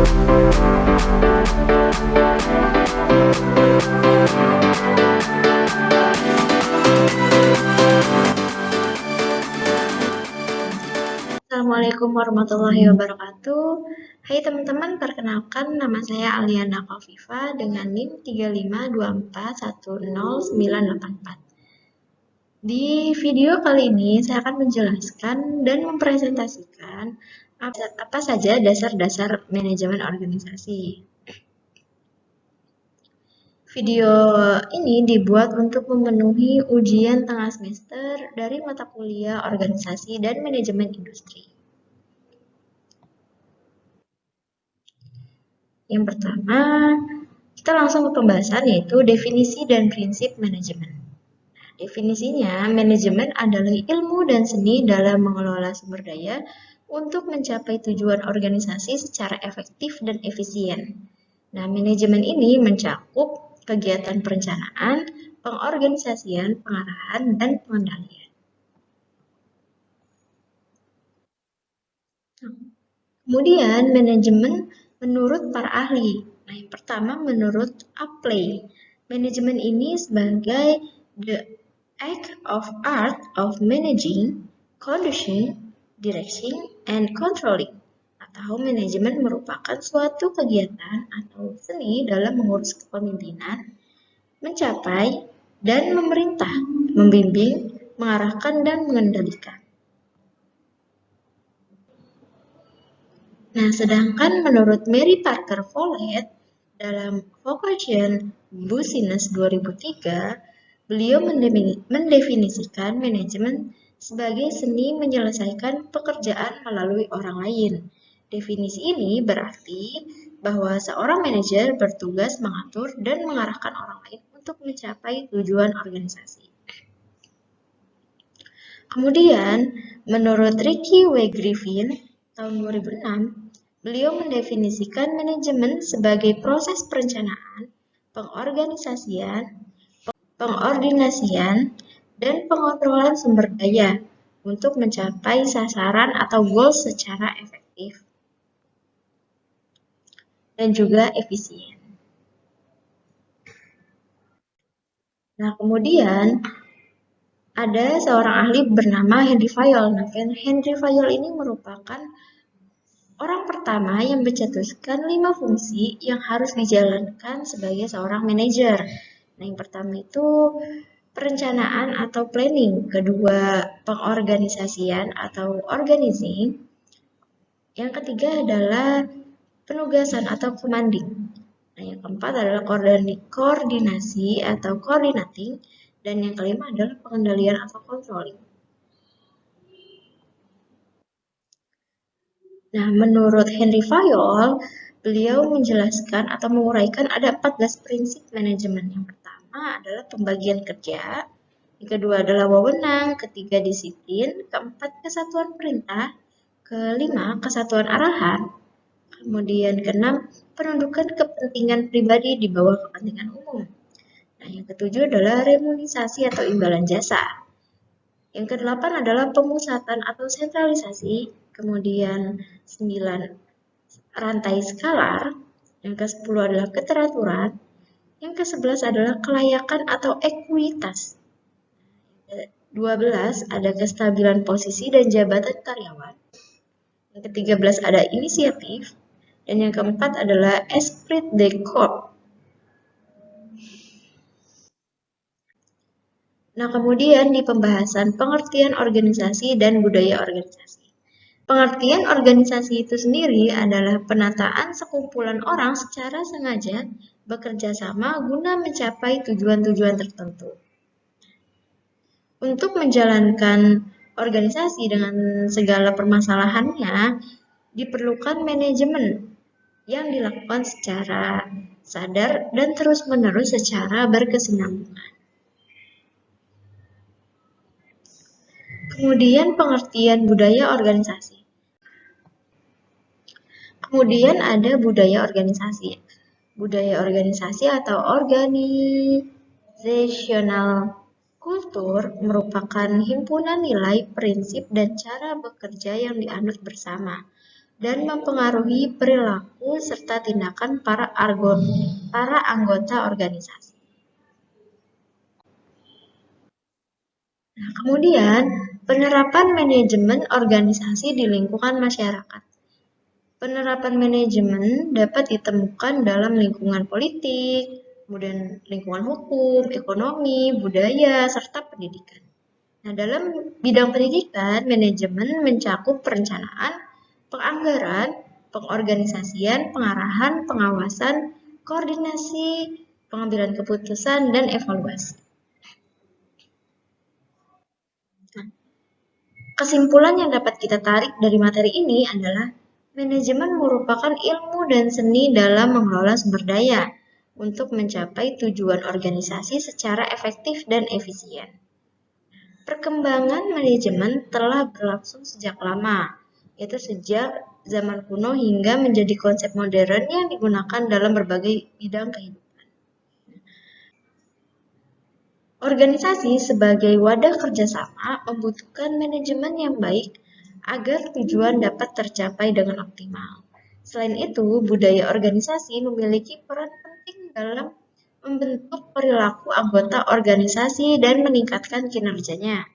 Assalamualaikum warahmatullahi wabarakatuh. Hai teman-teman, perkenalkan nama saya Aliana Kofifa dengan NIM 35241094. Di video kali ini saya akan menjelaskan dan mempresentasikan apa saja dasar-dasar manajemen organisasi. Video ini dibuat untuk memenuhi ujian tengah semester dari mata kuliah organisasi dan manajemen industri. Yang pertama, kita langsung ke pembahasan yaitu definisi dan prinsip manajemen. Definisinya, manajemen adalah ilmu dan seni dalam mengelola sumber daya untuk mencapai tujuan organisasi secara efektif dan efisien. Nah, manajemen ini mencakup kegiatan perencanaan, pengorganisasian, pengarahan, dan pengendalian. Kemudian, manajemen menurut para ahli. Nah, yang pertama menurut Apley. Manajemen ini sebagai the act of art of managing, conducting, directing, and controlling. Atau manajemen merupakan suatu kegiatan atau seni dalam mengurus kepemimpinan, mencapai, dan memerintah, membimbing, mengarahkan, dan mengendalikan. Nah, sedangkan menurut Mary Parker Follett dalam Vocation Business 2003, beliau mendefinisikan manajemen sebagai seni menyelesaikan pekerjaan melalui orang lain. Definisi ini berarti bahwa seorang manajer bertugas mengatur dan mengarahkan orang lain untuk mencapai tujuan organisasi. Kemudian, menurut Ricky W. Griffin tahun 2006, beliau mendefinisikan manajemen sebagai proses perencanaan, pengordinasian, dan pengontrolan sumber daya untuk mencapai sasaran atau goals secara efektif dan juga efisien. Nah, kemudian ada seorang ahli bernama Henry Fayol. Nah, Henry Fayol ini merupakan orang pertama yang mencetuskan 5 fungsi yang harus dijalankan sebagai seorang manajer. Nah, yang pertama itu perencanaan atau planning, kedua pengorganisasian atau organizing, yang ketiga adalah penugasan atau commanding. Nah, yang keempat adalah koordinasi atau coordinating, dan yang kelima adalah pengendalian atau controlling. Nah, menurut Henry Fayol, beliau menjelaskan atau menguraikan ada 14 prinsip manajemen. Yang pertama adalah pembagian kerja, yang kedua adalah wewenang, ketiga disiplin, keempat kesatuan perintah, kelima kesatuan arahan, kemudian keenam penundukan kepentingan pribadi di bawah kepentingan umum. Nah, yang ketujuh adalah remunisasi atau imbalan jasa. Yang kedelapan adalah pemusatan atau sentralisasi, kemudian 9 rantai skalar, yang ke-10 adalah keteraturan, yang ke-11 adalah kelayakan atau ekuitas, 12 ada kestabilan posisi dan jabatan karyawan, yang ke-13 ada inisiatif, dan yang keempat adalah esprit de corps. Nah, kemudian di pembahasan pengertian organisasi dan budaya organisasi. Pengertian organisasi itu sendiri adalah penataan sekumpulan orang secara sengaja bekerja sama guna mencapai tujuan-tujuan tertentu. Untuk menjalankan organisasi dengan segala permasalahannya, diperlukan manajemen yang dilakukan secara sadar dan terus-menerus secara berkesinambungan. Kemudian pengertian budaya organisasi. Kemudian ada budaya organisasi. Budaya organisasi atau organizational kultur merupakan himpunan nilai, prinsip, dan cara bekerja yang dianut bersama dan mempengaruhi perilaku serta tindakan para anggota organisasi. Nah, kemudian, penerapan manajemen organisasi di lingkungan masyarakat. Penerapan manajemen dapat ditemukan dalam lingkungan politik, kemudian lingkungan hukum, ekonomi, budaya, serta pendidikan. Nah, dalam bidang pendidikan, manajemen mencakup perencanaan, penganggaran, pengorganisasian, pengarahan, pengawasan, koordinasi, pengambilan keputusan, dan evaluasi. Nah, kesimpulan yang dapat kita tarik dari materi ini adalah manajemen merupakan ilmu dan seni dalam mengelola sumber daya untuk mencapai tujuan organisasi secara efektif dan efisien. Perkembangan manajemen telah berlangsung sejak lama, yaitu sejak zaman kuno hingga menjadi konsep modern yang digunakan dalam berbagai bidang kehidupan. Organisasi sebagai wadah kerjasama membutuhkan manajemen yang baik agar tujuan dapat tercapai dengan optimal. Selain itu, budaya organisasi memiliki peran penting dalam membentuk perilaku anggota organisasi dan meningkatkan kinerjanya.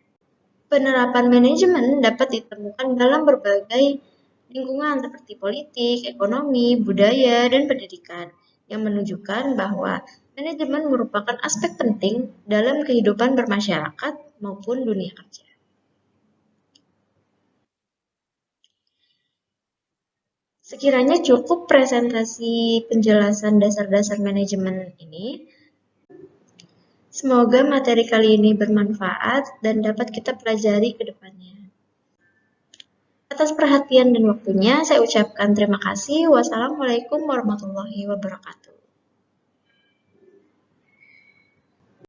Penerapan manajemen dapat ditemukan dalam berbagai lingkungan seperti politik, ekonomi, budaya, dan pendidikan, yang menunjukkan bahwa manajemen merupakan aspek penting dalam kehidupan bermasyarakat maupun dunia kerja. Sekiranya cukup presentasi penjelasan dasar-dasar manajemen ini. Semoga materi kali ini bermanfaat dan dapat kita pelajari ke depannya. Atas perhatian dan waktunya, saya ucapkan terima kasih. Wassalamualaikum warahmatullahi wabarakatuh.